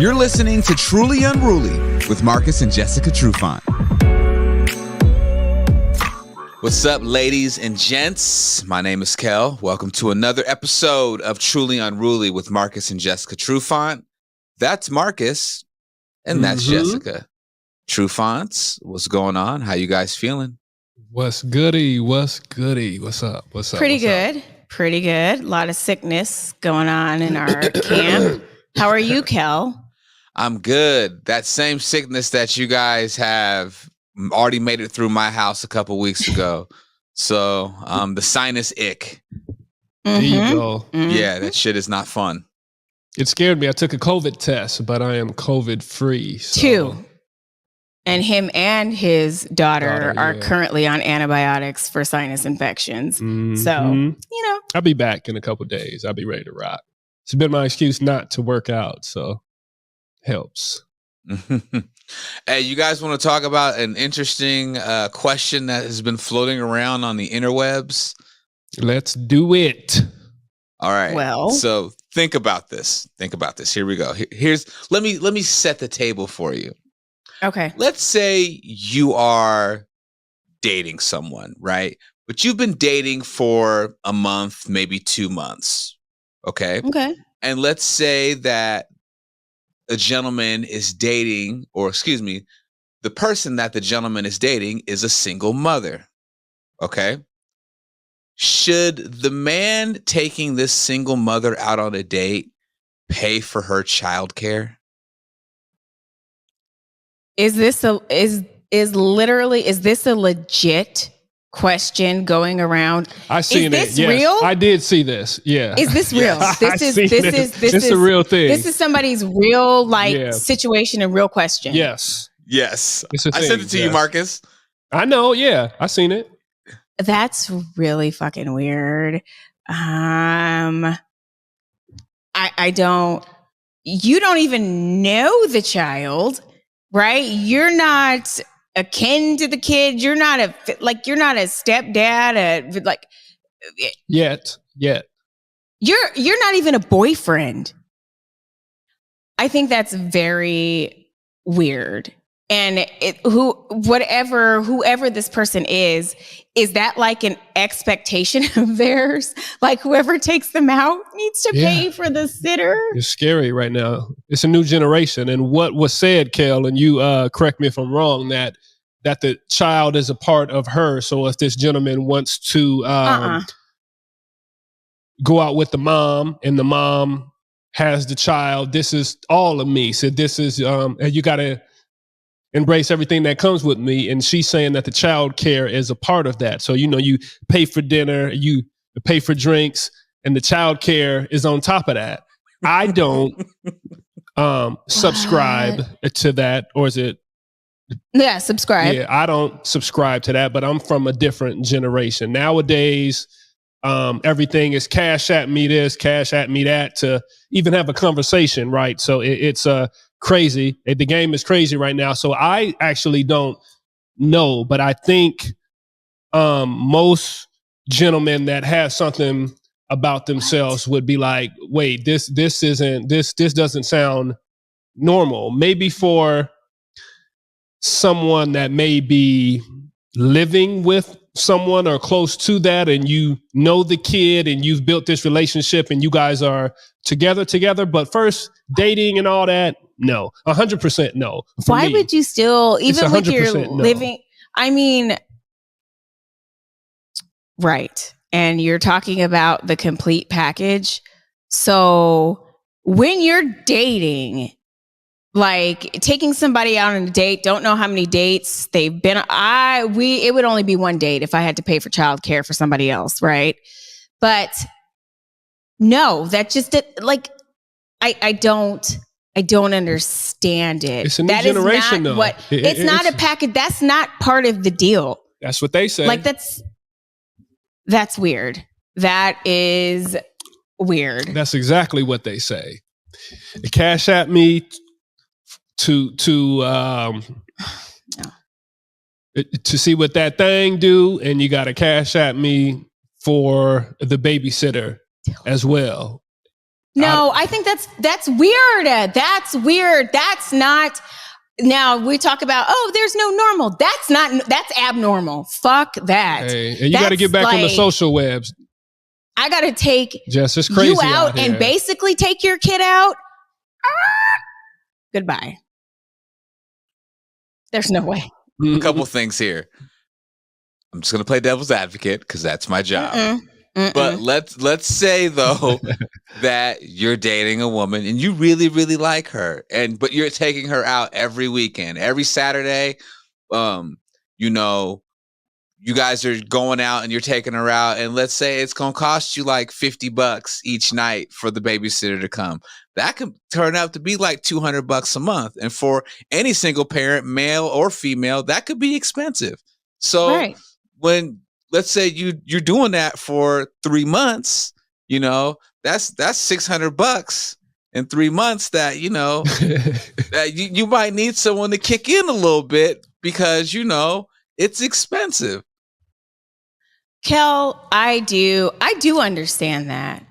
You're listening to Truly Unruly with Marcus and Jessica Trufant. What's up, ladies and gents? My name is Kel. Welcome to another episode of Truly Unruly with Marcus and Jessica Trufant. That's Marcus, and that's Jessica. Trufants, what's going on? How you guys feeling? What's goody? What's goody? What's up? What's up? Pretty good. Pretty good. A lot of sickness going on in our camp. How are you, Kel? I'm good. That same sickness that you guys have already made it through my house a couple weeks ago. So the sinus ick. There you go. Yeah, that shit is not fun. It scared me. I took a COVID test, but I am COVID free. So. Two. And him and his daughter are currently on antibiotics for sinus infections. Mm-hmm. So, you know. I'll be back in a couple days. I'll be ready to rock. It's been my excuse not to work out, so helps. Hey, you guys want to talk about an interesting question that has been floating around on the interwebs? Let's do it. All right. Well, so think about this. Here we go. Let me set the table for you. Okay. Let's say you are dating someone, right? But you've been dating for a month, maybe 2 months. Okay. Okay. And let's say that a gentleman is dating, the person that the gentleman is dating is a single mother. Okay. Should the man taking this single mother out on a date pay for her childcare? Is this a legit question going around? I seen is this it. Yes. Real? I did see this. Yeah. Is this real? This is a real thing. This is somebody's real situation and real question. Yes. I sent it to you, Marcus. I know. Yeah, I seen it. That's really fucking weird. You don't even know the child, right? You're not akin to the kid. You're not a stepdad. Yet. You're not even a boyfriend. I think that's very weird. And whoever this person is that like an expectation of theirs? Like whoever takes them out needs to pay for the sitter? It's scary right now. It's a new generation. And what was said, Kel, and you correct me if I'm wrong, that the child is a part of her. So if this gentleman wants to go out with the mom and the mom has the child, this is all of me. So this is, you got to embrace everything that comes with me. And she's saying that the child care is a part of that. So, you pay for dinner, you pay for drinks, and the child care is on top of that. I don't subscribe to that, or is it? Yeah, subscribe. Yeah, I don't subscribe to that, but I'm from a different generation. Nowadays, everything is cash at me this, cash at me that, to even have a conversation, right? So it's crazy. The game is crazy right now. So I actually don't know, but I think most gentlemen that have something about themselves would be like, wait, this doesn't sound normal. Maybe for someone that may be living with someone or close to that, and you know the kid and you've built this relationship and you guys are together, but first dating and all that, no, 100% no. Why would you still, even with your living? I mean, right. And you're talking about the complete package. So when you're dating, like taking somebody out on a date, don't know how many dates they've been. It would only be one date if I had to pay for childcare for somebody else, right? But no, that just like I don't understand it. It's a new generation, though. It's not a package. That's not part of the deal. That's what they say. Like that's weird. That is weird. That's exactly what they say. Cash at me to see what that thing do, and you got to cash at me for the babysitter as well. No, I think that's weird. That's weird. That's not. Now we talk about, there's no normal. That's abnormal. Fuck that. Hey, and you got to get back on the social webs. I got to take Jess, it's crazy you out and basically take your kid out. Goodbye. There's no way. A couple things here. I'm just going to play devil's advocate because that's my job. But let's say though that you're dating a woman and you really, really like her, but you're taking her out every weekend, every Saturday. You guys are going out and you're taking her out, and let's say it's going to cost you like $50 each night for the babysitter to come. That could turn out to be like $200 a month. And for any single parent, male or female, that could be expensive. So when, let's say you're doing that for 3 months, that's $600 in 3 months that, that you might need someone to kick in a little bit because, it's expensive. Kel, I do understand that,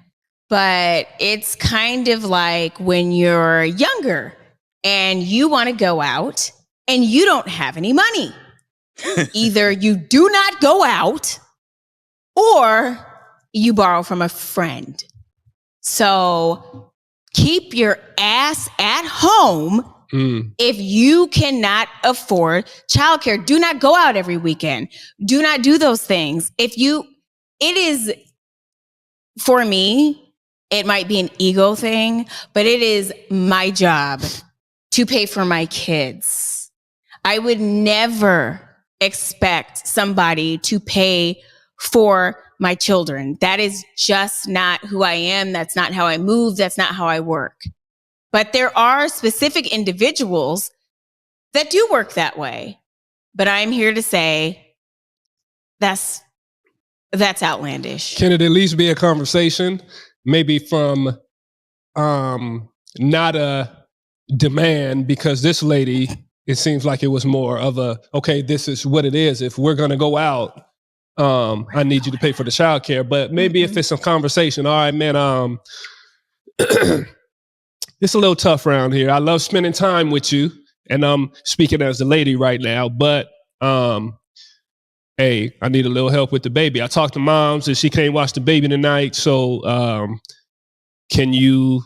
but it's kind of like when you're younger and you want to go out and you don't have any money. Either you do not go out or you borrow from a friend. So keep your ass at home. If you cannot afford childcare, do not go out every weekend. Do not do those things. For me, it might be an ego thing, but it is my job to pay for my kids. I would never expect somebody to pay for my children. That is just not who I am. That's not how I move. That's not how I work. But there are specific individuals that do work that way. But I'm here to say that's outlandish. Can it at least be a conversation? Maybe from not a demand, because this lady, it seems like it was more of a, okay, this is what it is. If we're going to go out, I need you to pay for the childcare. But maybe if it's a conversation, all right, man, it's a little tough around here. I love spending time with you, and I'm speaking as the lady right now, but hey, I need a little help with the baby. I talked to moms and she can't watch the baby tonight, so can you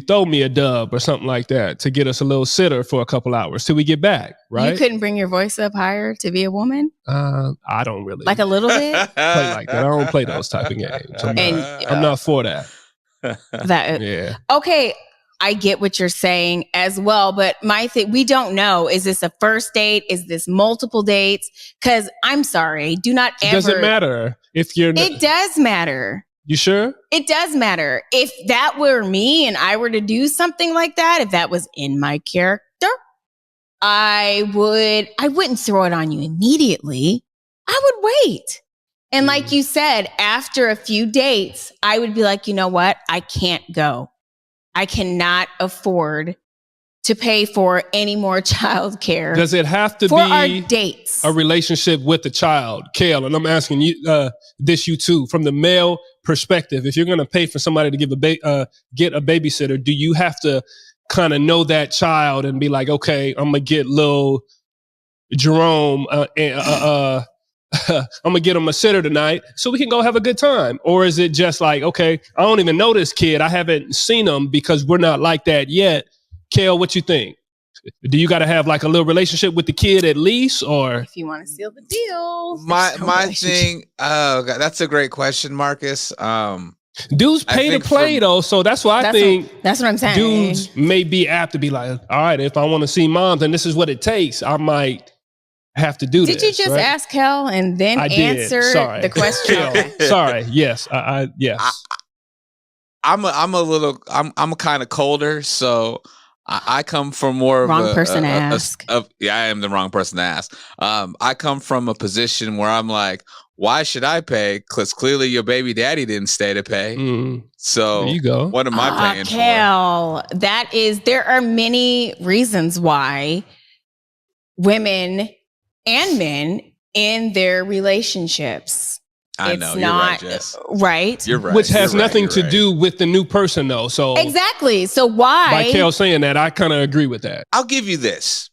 throw me a dub or something like that to get us a little sitter for a couple hours till we get back, right? You couldn't bring your voice up higher to be a woman? I don't really. Like a little bit? Play like that. I don't play those type of games. I'm not for that. Yeah. Okay, I get what you're saying as well, but my thing, we don't know. Is this a first date? Is this multiple dates? Because I'm sorry, do not ever. Does it matter if you're? It does matter. You sure? It does matter. If that were me and I were to do something like that, if that was in my character, I wouldn't throw it on you immediately. I would wait. And like you said, after a few dates, I would be like, you know what? I can't go. I cannot afford to pay for any more childcare. Does it have to for be our dates? A relationship with the child, Kale? And I'm asking you you too, from the male perspective. If you're going to pay for somebody to get a babysitter, do you have to kind of know that child and be like, okay, I'm gonna get little Jerome I'm gonna get him a sitter tonight so we can go have a good time? Or is it just like, okay, I don't even know this kid, I haven't seen him because we're not like that yet? Kale, what you think? Do you got to have like a little relationship with the kid at least, or if you want to seal the deal? My thing. Oh God, that's a great question, Marcus. Dudes pay to play though, so that's why I think that's what I'm saying. Dudes may be apt to be like, all right, if I want to see moms and this is what it takes, I might have to do this. Did you just ask Kel and then answer the question? Okay. Sorry. Yes. Yes. I'm kind of colder, so I come from more of wrong person to ask. I am the wrong person to ask. I come from a position where I'm like, why should I pay? Because clearly your baby daddy didn't stay to pay. So there you go. What am I paying Kel, for? There are many reasons why women and men in their relationships I know. You're right, Jess. right. You're right. Which has You're right, nothing you're to right. do with the new person, though. So Exactly. So why? by Kel saying that, I kind of agree with that. I'll give you this.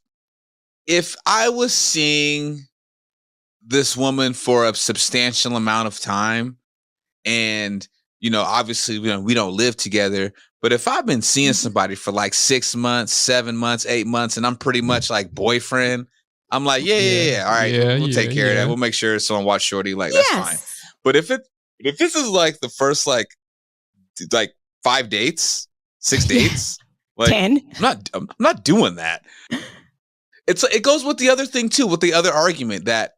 If I was seeing this woman for a substantial amount of time, and obviously we don't live together, but if I've been seeing somebody for like 6 months, 7 months, 8 months, and I'm pretty much like boyfriend, I'm like, yeah, all right, we'll take care of that. We'll make sure someone watch Shorty. Like, that's fine. But if this is like the first like 5 dates, 6 dates, like 10, I'm not doing that. It goes with the other thing too, with the other argument that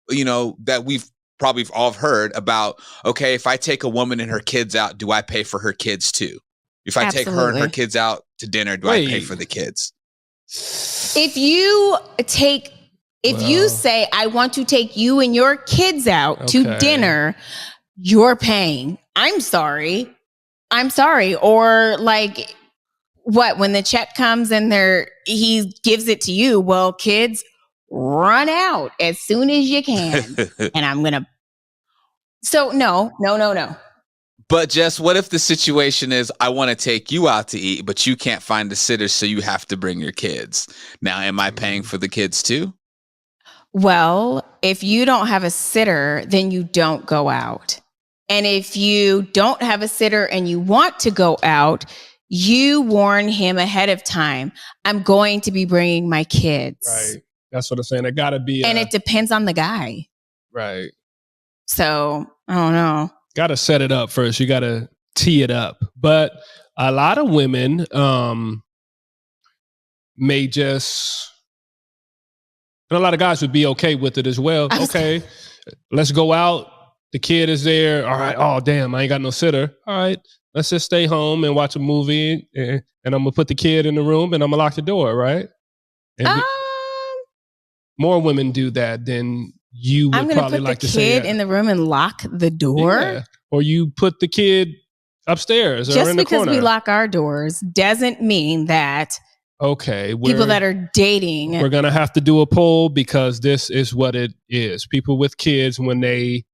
that we've probably all heard about. Okay, if I take a woman and her kids out, do I pay for her kids too? If I take her and her kids out to dinner, do I pay for the kids? If you say, I want to take you and your kids out to dinner, you're paying. I'm sorry. Or like, what, when the check comes and he gives it to you, well, kids, run out as soon as you can. And I'm going to. So no. But Jess, what if the situation is, I want to take you out to eat, but you can't find a sitter, so you have to bring your kids. Now, am I paying for the kids too? Well, if you don't have a sitter, then you don't go out. And if you don't have a sitter and you want to go out, you warn him ahead of time. I'm going to be bringing my kids. Right. That's what I'm saying. It got to be. And it depends on the guy. Right. So, I don't know. Got to set it up first. You got to tee it up. But a lot of women may just, and a lot of guys would be okay with it as well. Okay, let's go out. The kid is there. All right. Oh, damn, I ain't got no sitter. All right. Let's just stay home and watch a movie. And I'm going to put the kid in the room and I'm going to lock the door, right? And more women do that than you would probably like to say. I'm going to put the kid in the room and lock the door? Yeah. Or you put the kid upstairs or in the corner. Just because we lock our doors doesn't mean that people that are dating. We're going to have to do a poll because this is what it is. People with kids, when they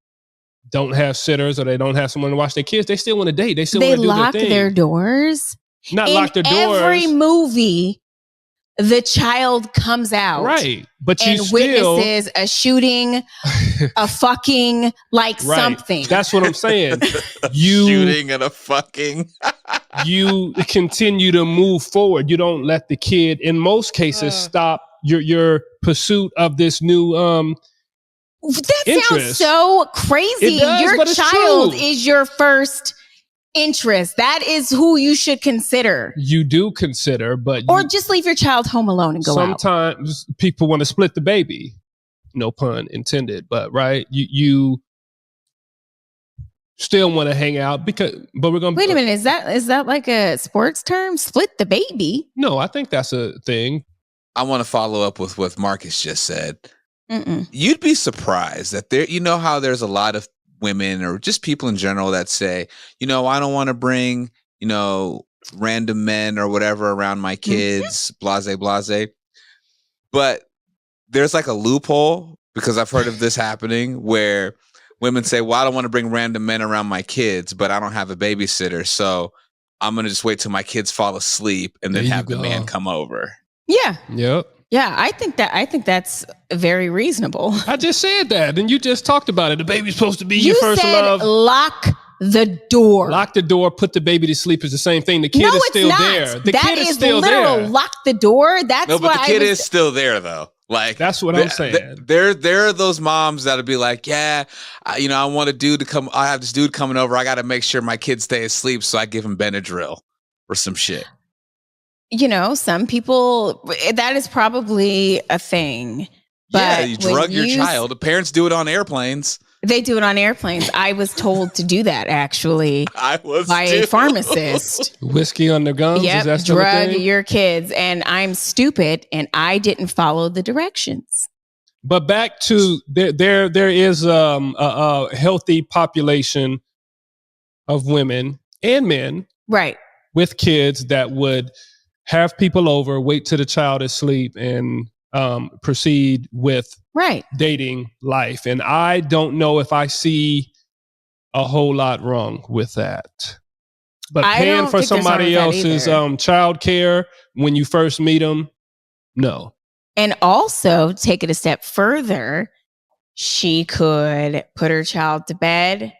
don't have sitters or they don't have someone to watch their kids, they still want to date. They still want to do their thing. They lock their doors? Not lock their doors. Every movie, the child comes out. Right. But and witnesses a shooting, a fucking, like something. That's what I'm saying. Shooting and a fucking. You continue to move forward. You don't let the kid, in most cases, stop your pursuit of this new that interest. Sounds so crazy. Your child is your first interest. That is who you should consider. You do consider, but or just leave your child home alone and go out. Sometimes people want to split the baby. No pun intended, but right, you still want to hang out but we're gonna wait a minute. Is that like a sports term? Split the baby? No, I think that's a thing. I want to follow up with what Marcus just said. You'd be surprised that how there's a lot of women or just people in general that say, I don't want to bring, random men or whatever around my kids, blase. But there's like a loophole, because I've heard of this happening where women say, well, I don't want to bring random men around my kids, but I don't have a babysitter. So I'm going to just wait till my kids fall asleep and then have the man come over. Yeah. Yep. Yeah, I think that's very reasonable. I just said that, and you just talked about it. The baby's supposed to be your first love. Lock the door. Lock the door. Put the baby to sleep is the same thing. The kid is still there. The kid is still there. Lock the door. That's no, but the kid is still there though. Like that's what I'm saying. There are those moms that'll be like, yeah, I want a dude to come. I have this dude coming over. I got to make sure my kids stay asleep, so I give him Benadryl or some shit. Some people, that is probably a thing. But yeah, you drug your child. The parents do it on airplanes. They do it on airplanes. I was told to do that, actually. I was by a pharmacist. Whiskey on the gums? Yep, is that still drug a thing? your kids. And I'm stupid, and I didn't follow the directions. But back to, there is a healthy population of women and men with kids that would have people over, wait till the child is asleep, and proceed with Right. dating life. And I don't know if I see a whole lot wrong with that. But I paying don't for think there's wrong somebody with that else's either. child care when you first meet them, no. And also take it a step further. She could put her child to bed,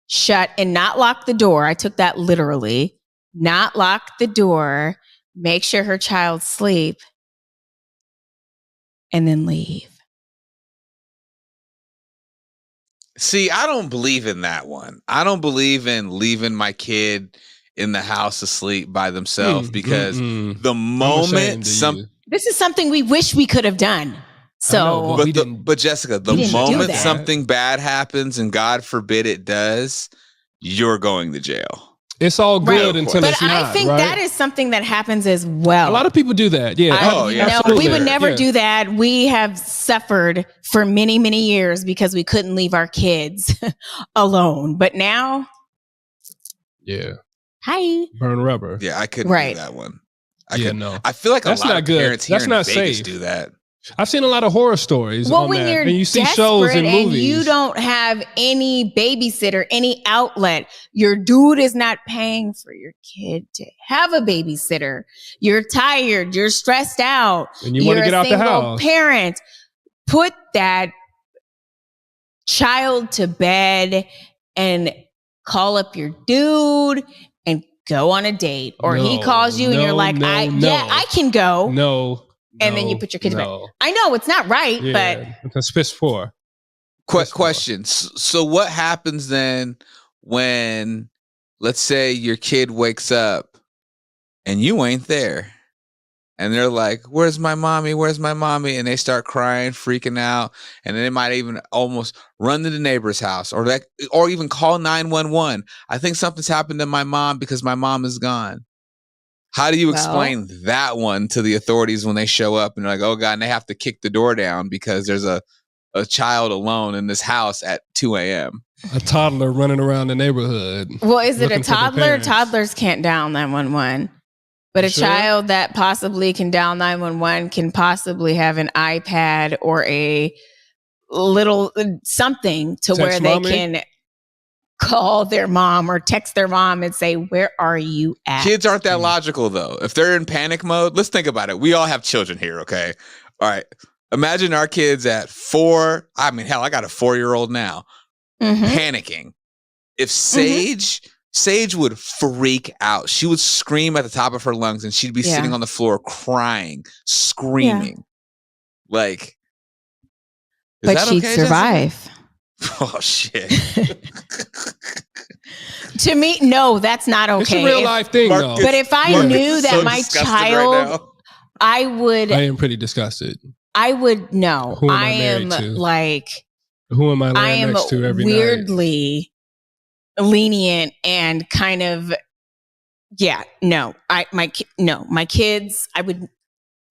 shut and not lock the door. I took that literally. Not lock the door, make sure her child sleep, and then leave. See, I don't believe in that one. I don't believe in leaving my kid in the house asleep by themselves because the moment this is something we wish we could have done. So, but Jessica, the moment something bad happens, and God forbid it does, you're going to jail. It's all good until it's not. But I think that is something that happens as well. A lot of people do that. Yeah. No, we would never do that. We have suffered for many, many years because we couldn't leave our kids alone. But now, hi, burn rubber. Yeah, I couldn't do that one. No. I feel like that's a lot not of good. parents here that's in not Vegas safe. do that. I've seen a lot of horror stories on when that. you're And you see shows and movies. And you don't have any babysitter, any outlet. Your dude is not paying for your kid to have a babysitter. You're tired. You're stressed out. And you want to get out the house. Parent, put that child to bed and call up your dude and go on a date. Or he calls you and you're like, I can go. No. And then you put your kids to bed. I know it's not right, but it's piss poor. Question. So what happens then when, let's say, your kid wakes up and you ain't there? And they're like, where's my mommy? Where's my mommy? And they start crying, freaking out. And then they might even almost run to the neighbor's house or even call 911. I think something's happened to my mom because my mom is gone. How do you explain that one to the authorities when they show up and they're like, oh God, and they have to kick the door down because there's a child alone in this house at 2 a.m. A toddler running around the neighborhood. Well, is it a toddler? Toddlers can't dial 911. But a child that possibly can dial 911 can possibly have an iPad or a little something to where they can call their mom or text their mom and say, where are you at? Kids aren't that logical, though. If they're in panic mode, let's think about it. We all have children here, okay? All right. Imagine our kids at 4. I mean, hell, I got a 4-year-old now. Panicking. If Sage would freak out. She would scream at the top of her lungs and she'd be sitting on the floor crying, screaming. Like, but she'd survive. Jessica? Oh, shit. To me, no, that's not okay. It's a real life thing, though. But if I knew that my child, I would. I am pretty disgusted. I would know. Who am I am to? Like. Who am I laying next to every weirdly night? Lenient and kind of. Yeah, no. My kids. I would.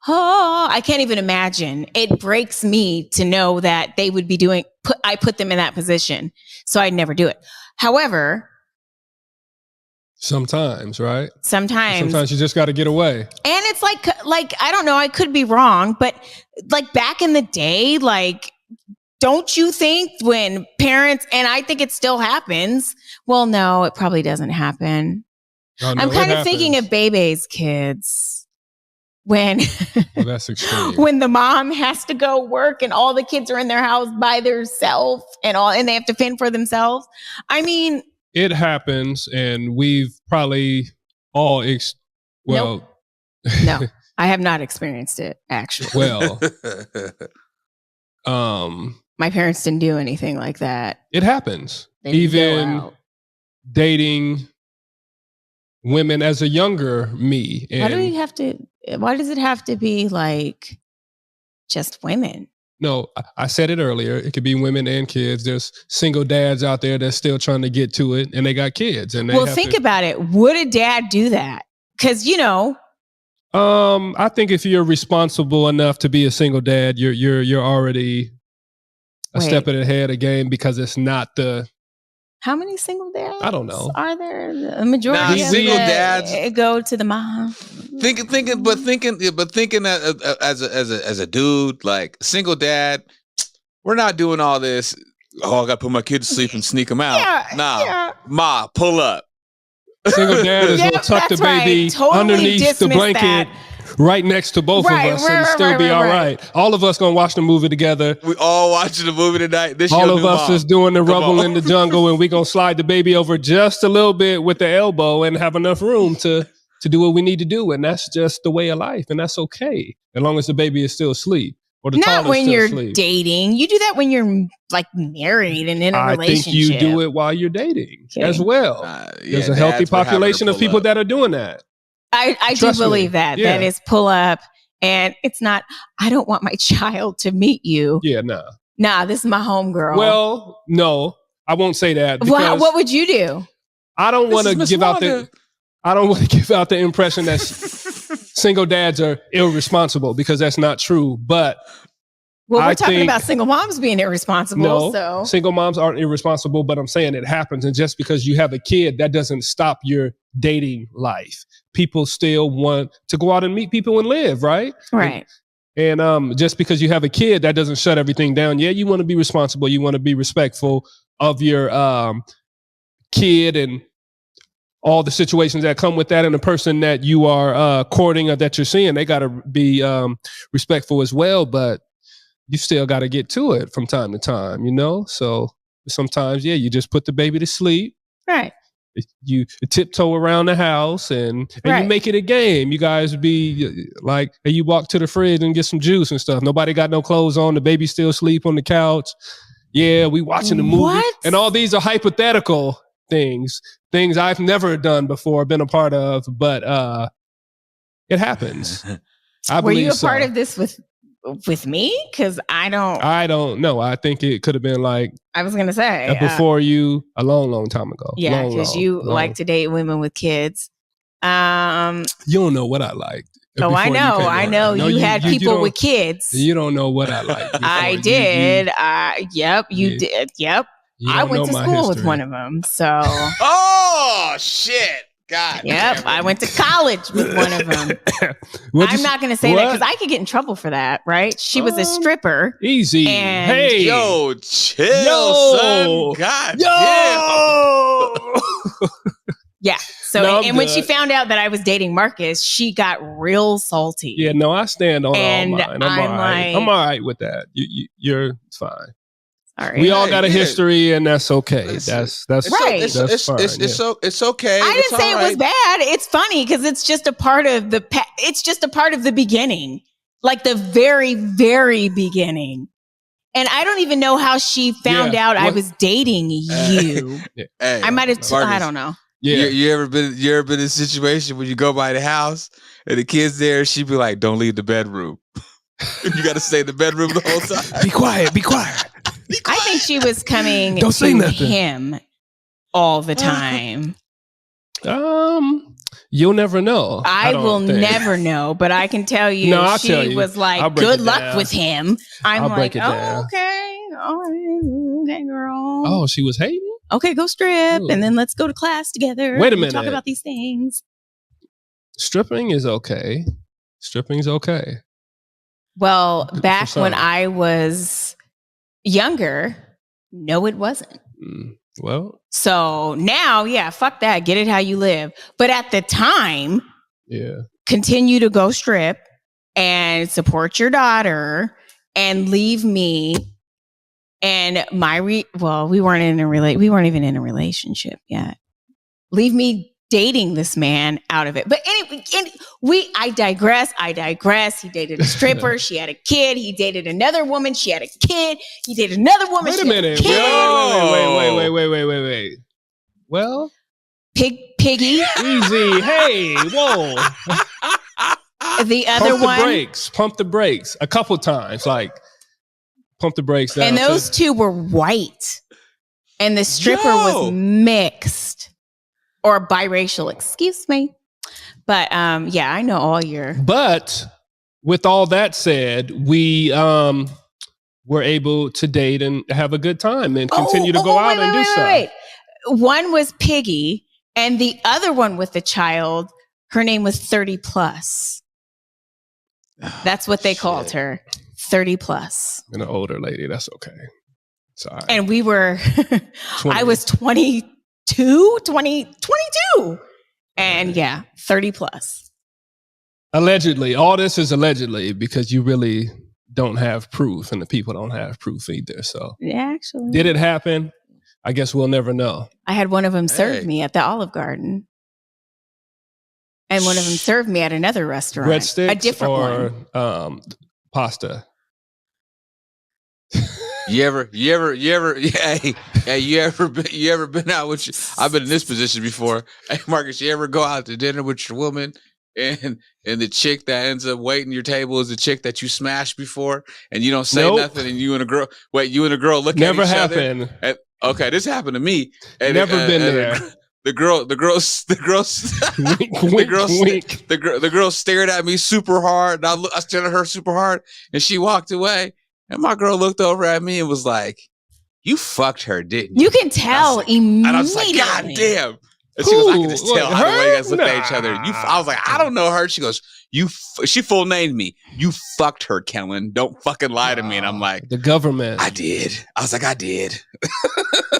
Oh, I can't even imagine. It breaks me to know that they would be doing. I put them in that position, so I'd never do it. However, sometimes, right? Sometimes you just got to get away. And it's like I don't know. I could be wrong, but like back in the day, like, don't you think when parents, and I think it still happens. Well, no, it probably doesn't happen. Oh, no, I'm kind of thinking of Bebe's kids. When that's extreme. When the mom has to go work and all the kids are in their house by themselves and they have to fend for themselves. I mean, it happens, and we've probably all no, I have not experienced it actually. Well, my parents didn't do anything like that. It happens. Even dating women as a younger me. And why does it have to be like just women? No, I said it earlier. It could be women and kids. There's single dads out there that's still trying to get to it, and they got kids. And think about it. Would a dad do that? Because I think if you're responsible enough to be a single dad, you're already a step ahead of game because it's not the How many single dads? I don't know. Are there a majority Nah, of single the- dads- go to the mom? Thinking as a dude, like single dad, we're not doing all this. Oh, I got to put my kid to sleep and sneak them out. Ma, pull up. Single dad is gonna tuck the baby Totally underneath the blanket, right next to both of us, and still be all right. All of us gonna watch the movie together. We all watching the movie tonight. This all your of new us mom. is doing the Come rubble on. in the jungle, and we gonna slide the baby over just a little bit with the elbow and have enough room to do what we need to do, and that's just the way of life, and that's okay as long as the baby is still asleep. Or the Not when still you're asleep. dating. You do that when you're like married and in a relationship. I think you do it while you're dating as well. There's a dads, healthy we're having to population of pull people up. that are doing that. I do Trust me. believe that. Yeah. That is pull up. And it's not, I don't want my child to meet you. Yeah, nah. Nah, this is my homegirl. Well, no, I won't say that. Well, Because what would you do? I don't want This to is give Miss out the. Wanda. I don't want to give out the impression that single dads are irresponsible, because that's not true. But Well, we're I talking think- about single moms being irresponsible. no, So single moms aren't irresponsible, but I'm saying it happens. And just because you have a kid, that doesn't stop your dating life. People still want to go out and meet people and live, right? right. And just because you have a kid, that doesn't shut everything down. Yeah, you want to be responsible. You want to be respectful of your kid and all the situations that come with that. And the person that you are courting or that you're seeing, they got to be respectful as well. But you still got to get to it from time to time, you know? So sometimes, yeah, you just put the baby to sleep. Right. You tiptoe around the house and Right. you make it a game. You guys be like, hey, you walk to the fridge and get some juice and stuff. Nobody got no clothes on. The baby still sleep on the couch. Yeah, we watching the movie. What? And all these are hypothetical things I've never done before, been a part of, but it happens. I Were you believe a part of this with me? Because I don't know. I think it could have been like I was gonna say before you a long time ago. yeah, Long, because long, you long. like to date women with kids. You don't know what I liked. Oh, I before you know. came I on. know. No, you had people don't- with kids. You don't know what I liked. before. I You- did. Yep. You Yeah. did. Yep. you I don't went know to my school with history. one of them. So, Oh shit! God. yep. damn it. I went to college with one of them. What'd you I'm s- not going to say that what? because I could get in trouble for that, right? She was a stripper. Easy. And- Hey. Yo, chill, Yo. son. God damn. Yo. Yeah. So, No, I'm and when she good. found out that I was dating Marcus, she got real salty. Yeah, no, I stand on And all mine. I'm I'm all right. like- I'm all right with that. You're fine. Sorry. We all Hey, got a yeah. history, and that's okay. It's- That's Right. that's fine. It's okay. I It's didn't say all it was right. bad. It's funny because it's just a part of it's just a part of the beginning, like the very, very beginning. And I don't even know how she found Yeah. out I What- was dating you. Hey, I might have. I Marcus, don't know. Yeah. You ever been in a situation where you go by the house and the kid's there, she be like, "Don't leave the bedroom." You got to stay in the bedroom the whole time. Be quiet. Be quiet. I think she was coming Don't say to nothing. him all the time. You'll never know. I don't will think. never know, but I can tell you, No, I'll she tell you. was I'll like, break "Good it luck down. with him." I'm I'll like, break it "Oh, down. okay, all right, okay, girl. Oh, she was hating? Okay, go strip, Ooh. and then let's go to class together. Wait a and talk minute. about these things." Stripping is okay. Stripping's okay. Well, For back when some. I was younger, no, it wasn't. Well, So now, yeah, fuck that. Get it how you live. But at the time, yeah. continue to go strip and support your daughter and leave me and my well, we weren't even in a relationship yet. Leave me dating this man out of it. But anyway, I digress. He dated a stripper. She had a kid. He dated another woman. She had a kid. He dated another woman. Wait a she had minute. kid. Wait. Well, Piggy. easy. Hey, whoa. The other Pump the one. brakes. Pump the brakes. A couple times. Like, pump the brakes down. And those two were white. And the stripper was mixed or biracial, excuse me. But yeah, I know all your. But with all that said, we were able to date and have a good time and continue to go out and do stuff. one was Piggy, and the other one with the child, her name was 30 plus. That's what they called her, 30 plus. And an older lady, that's okay. Sorry. And we were, I was 22. And yeah, 30 plus. Allegedly. All this is allegedly because you really don't have proof and the people don't have proof either. So yeah, actually. Did it happen? I guess we'll never know. I had one of them serve me at the Olive Garden. And one of them served me at another restaurant. Breadsticks a different or one. Pasta? You ever been out with I've been in this position before. Hey Marcus, you ever go out to dinner with your woman and the chick that ends up waiting your table is the chick that you smashed before and you don't say nothing and you and a girl look Never at each happened. other? And, okay, this happened to me. And, Never been there. The girl stared at me super hard. And I stared at her super hard, and she walked away. And my girl looked over at me and was like, "You fucked her, didn't you?" You can tell immediately. And I was like, "God damn!" And she goes, "I can just tell how the way you guys looked at each other." I was like, "I don't know her." She goes, she full named me. "You fucked her, Kellen. Don't fucking lie to me." And I'm like, the government. I did. I was like, I did.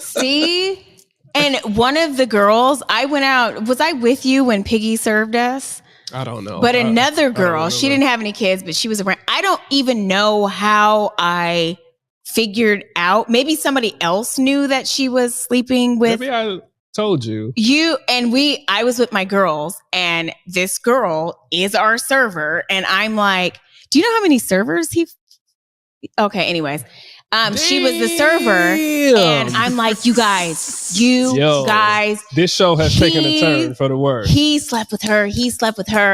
See? And one of the girls, I went out. Was I with you when Piggy served us? I don't know. But another girl, she didn't have any kids, but she was around. I don't even know how I figured out. Maybe somebody else knew that she was sleeping with. Maybe I told you. I was with my girls, and this girl is our server. And I'm like, do you know how many servers okay, anyways. She was the server, and I'm like, you guys. This show has taken a turn for the worse. He slept with her.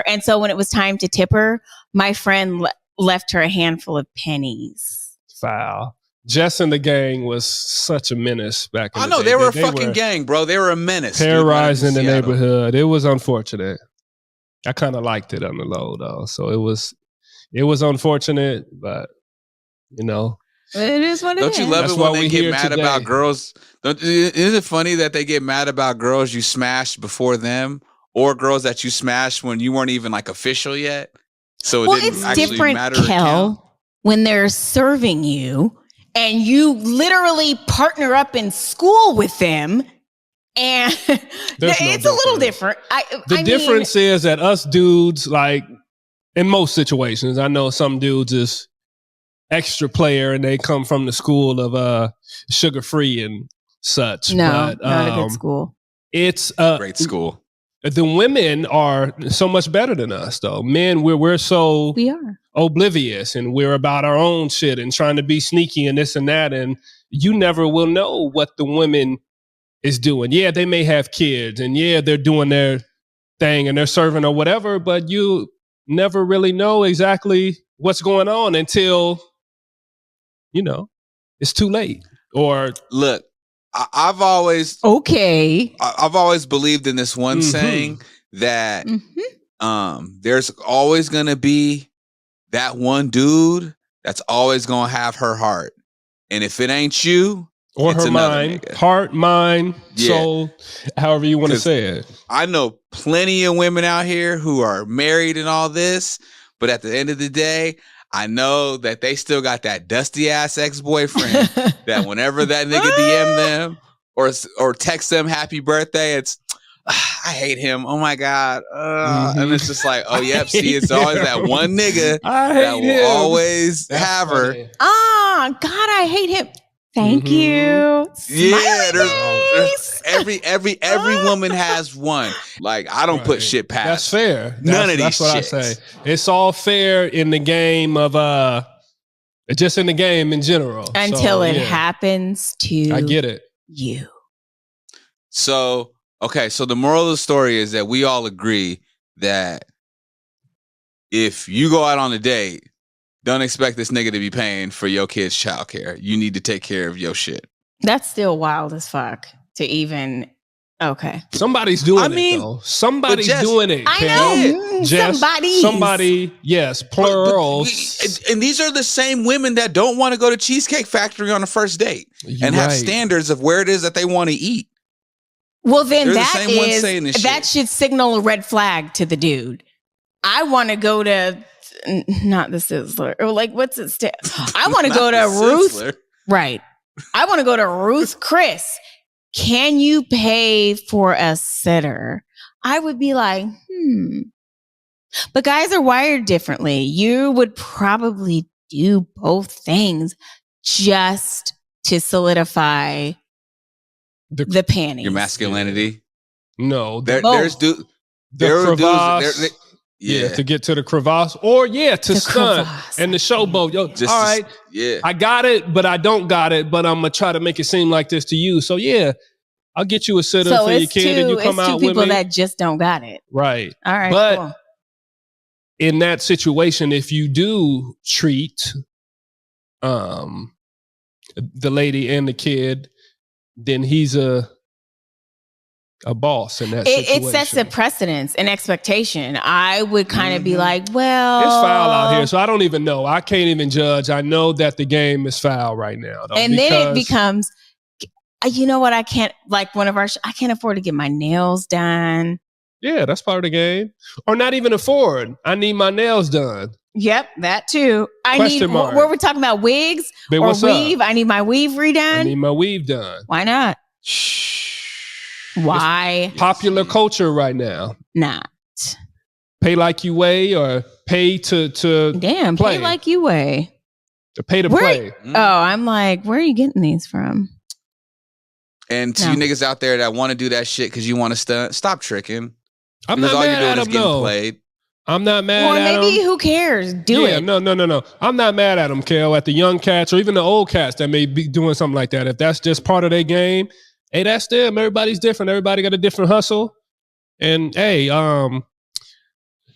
And so when it was time to tip her, my friend left her a handful of pennies. Foul. Jess and the gang was such a menace back in the day. I know, they were a fucking gang, bro. They were a menace. Terrorizing the neighborhood. It was unfortunate. I kind of liked it on the low, though. So it was unfortunate, but, you know. It is what it is. Don't you love it when they get mad about girls? Isn't it funny that they get mad about girls you smashed before them or girls that you smashed when you weren't even like official yet? So it didn't actually matter. It's different, Kel, when they're serving you and you literally partner up in school with them. And it's a little different. The difference is that us dudes, like in most situations, I know some dudes is extra player and they come from the school of sugar free and such. No, not a good school. It's great school. The women are so much better than us, though. Men, we are oblivious and we're about our own shit and trying to be sneaky and this and that. And you never will know what the women is doing. Yeah, they may have kids and yeah, they're doing their thing and they're serving or whatever, but you never really know exactly what's going on until, you know, it's too late. Or look, I've always believed in this one saying that there's always gonna be that one dude that's always gonna have her heart, and if it ain't you or her mind, heart, mind, soul, however you want to say it. I know plenty of women out here who are married and all this, but at the end of the day, I know that they still got that dusty ass ex-boyfriend that whenever that nigga DM them or text them happy birthday, it's I hate him. Oh my God. And it's just like, oh yep, see, it's always that one nigga that will always have her. God, I hate him. Thank you. Yeah, there's every woman has one. Like I don't put shit past. That's fair. None of these. That's what shits. I say. It's all fair in the game of just in the game in general. Until it happens to I get it. You. So okay, so the moral of the story is that we all agree that if you go out on a date, don't expect this nigga to be paying for your kid's childcare. You need to take care of your shit. That's still wild as fuck to even. Okay. Somebody's doing it, though. Somebody's doing it. I know. Somebody, yes, plural. And these are the same women that don't want to go to Cheesecake Factory on a first date and have standards of where it is that they want to eat. Well, then They're the that same ones saying this that shit. should signal a red flag to the dude. I want to go to not the Sizzler or like what's it? I want to go to Ruth. Sizzler. Right. I want to go to Ruth Chris. Can you pay for a sitter? I would be like, But guys are wired differently. You would probably do both things just to solidify the panties. Your masculinity. No, There's dudes. There are dudes. Yeah, to get to the crevasse, or to stunt crevasse. and the showboat. Yo, Just all right, I got it, but I don't got it, but I'm gonna try to make it seem like this to you. So I'll get you a sitter for your kid, and you come out with me. It's two people that just don't got it. Right. All right. But cool. in that situation, if you do treat the lady and the kid, then he's a boss in that situation. It sets a precedence, an expectation. I would kind of be like, well, it's foul out here, so I don't even know. I can't even judge. I know that the game is foul right now, though, and then it becomes, you know what? I can't I can't afford to get my nails done. Yeah, that's part of the game. Or not even afford. I need my nails done. Yep, that too. What we're talking about, wigs Babe, or weave? I need my weave redone. I need my weave done. Why not? Why? It's popular culture right now. Not. Pay like you weigh, or pay to Damn, play. pay like you weigh. To pay to play. Oh, I'm like, where are you getting these from? And to you niggas out there that want to do that shit because you want to stunt, stop tricking. I'm not mad at him, though. I'm not mad at him. Or maybe who cares? Do it. No. I'm not mad at him, Kel, at the young cats or even the old cats that may be doing something like that. If that's just part of their game, hey, that's them. Everybody's different. Everybody got a different hustle. And hey,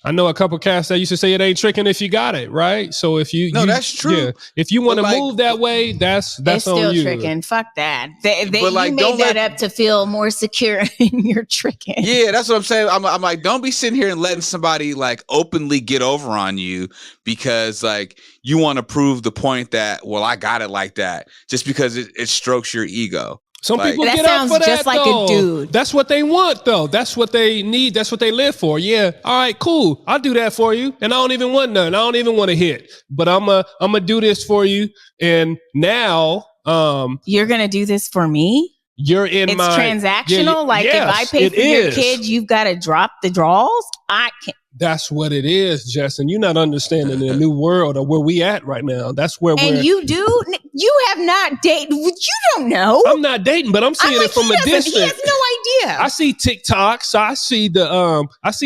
I know a couple cats that used to say it ain't tricking if you got it, right? So if that's true. Yeah, if you want to move that way, that's it's on still you. tricking. Fuck that. You like, made that up to feel more secure in your tricking. Yeah, that's what I'm saying. I'm like, don't be sitting here and letting somebody like openly get over on you because like you want to prove the point that, well, I got it like that just because it strokes your ego. Some like, people that get up for that, just like though. a dude. That's what they want, though. That's what they need. That's what they live for. Yeah. All right, cool. I'll do that for you. And I don't even want none. I don't even want to hit. But I'm gonna do this for you. And now, you're gonna do this for me. You're in it's my transactional. Like if I pay for your kid, you've got to drop the draws. I can't. That's what it is, Justin. You're not understanding the new world or where we at right now. That's where we're. And you have not dated. You don't know. I'm not dating, but I'm seeing it from a distance. He has no idea. I see TikToks. I see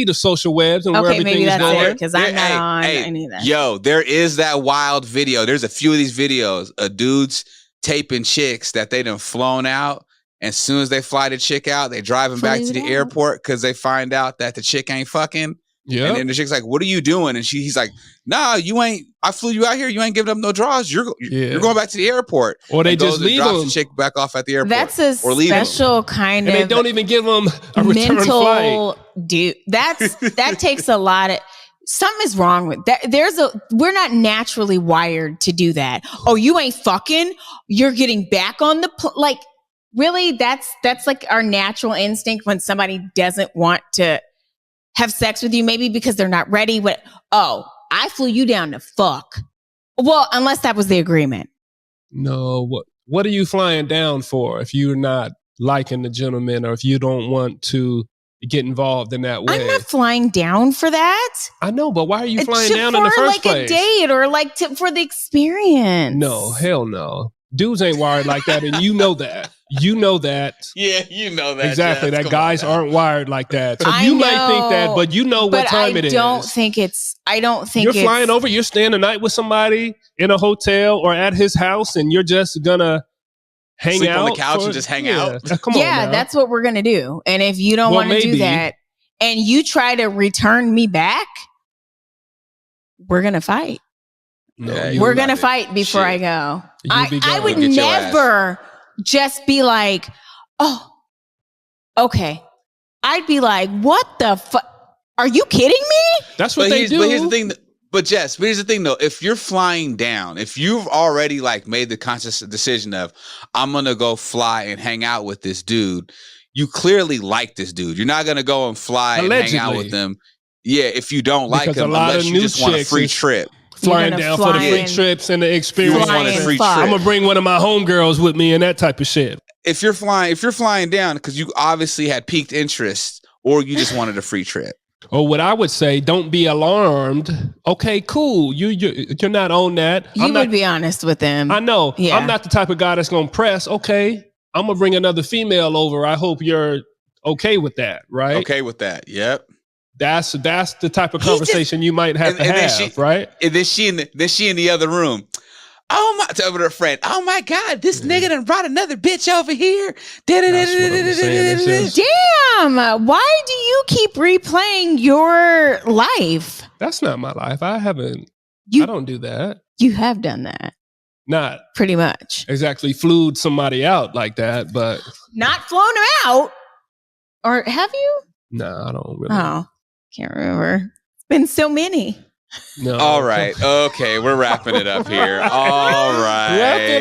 the social webs and where everything is going. Okay, because I'm not on any of that. Yo, there is that wild video. There's a few of these videos of dudes taping chicks that they done flown out. And as soon as they fly the chick out, they drive them back to the airport because they find out that the chick ain't fucking. Yeah. And then the chick's like, "What are you doing?" And he's like, "Nah, you ain't. I flew you out here. You ain't giving up no draws. You're going back to the airport." Or they just leave them. The chick back off at the airport. That's a special kind of. And they don't even give them a return flight. Dude, that takes a lot of. Something is wrong with that. We're not naturally wired to do that. Oh, you ain't fucking. You're getting back on the like. Really, that's like our natural instinct when somebody doesn't want to have sex with you, maybe because they're not ready. I flew you down to fuck. Well, unless that was the agreement. No, what are you flying down for if you're not liking the gentleman or if you don't want to get involved in that way? I'm not flying down for that. I know, but why are you flying down in the first place? For like a date or like for the experience. No, hell no. Dudes ain't wired like that, and you know that. You know that. Yeah, you know that. Exactly. Jeff. That guys aren't wired like that. So you might think that, but you know what time it is. I don't think you're flying over, you're staying the night with somebody in a hotel or at his house, and you're just gonna hang out on the couch and just hang out. Come on now. That's what we're gonna do. And if you don't want to do that and you try to return me back, we're gonna fight. No, we're gonna fight before I go. I would never just be like, oh, okay. I'd be like, what the fuck? Are you kidding me? That's what they do. But here's the thing. But Jess, here's the thing though. If you're flying down, if you've already like made the conscious decision of, I'm going to go fly and hang out with this dude, you clearly like this dude. You're not gonna go and fly and hang out with them. Yeah, if you don't like him, unless you just want a free trip. Flying down for the free trips and the experience. You want a free trip. I'm gonna bring one of my homegirls with me and that type of shit. If you're flying down because you obviously had piqued interest, or you just wanted a free trip. Or what I would say, don't be alarmed. Okay, cool. You're not on that. You would be honest with them. I know. Yeah. I'm not the type of guy that's gonna press. Okay, I'm gonna bring another female over. I hope you're okay with that, right? Okay with that. Yep. That's the type of conversation you might have to have, right? And then she in the other room. Oh my! Over to her friend. Oh my God! This nigga done brought another bitch over here. Damn! Why do you keep replaying your life? That's not my life. I haven't. I don't do that. You have done that. Not pretty much. Exactly. Flew somebody out like that, but not flown him out. Or have you? No, I don't really. Oh. Can't remember. It's been so many. No. All right. Okay. We're wrapping it up here. All right.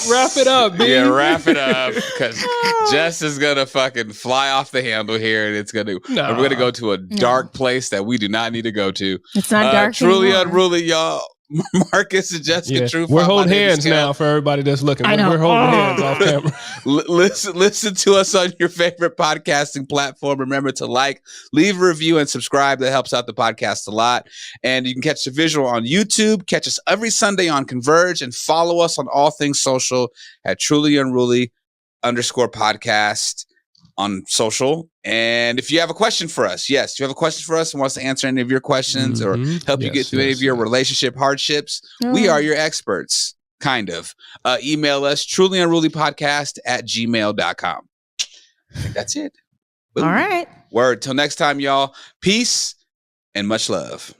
Wrap it up, B. Yeah, wrap it up. Because Jess is going to fucking fly off the handle here. And it's going to, we're going to go to a dark place that we do not need to go to. It's not dark Truly anymore. Unruly, y'all. Marcus and Jessica True. We're holding hands now for everybody that's looking. We're holding hands off camera. Listen to us on your favorite podcasting platform. Remember to leave a review, and subscribe. That helps out the podcast a lot. And you can catch the visual on YouTube. Catch us every Sunday on Converge, and follow us on all things social at Truly Unruly _podcast on social. And if you have a question for us, if you have a question for us and wants to answer any of your questions or help you get through any of your relationship hardships, we are your experts, kind of. Email us, trulyunrulypodcast@gmail.com. I think that's it. Boom. All right. Word. Till next time, y'all. Peace and much love.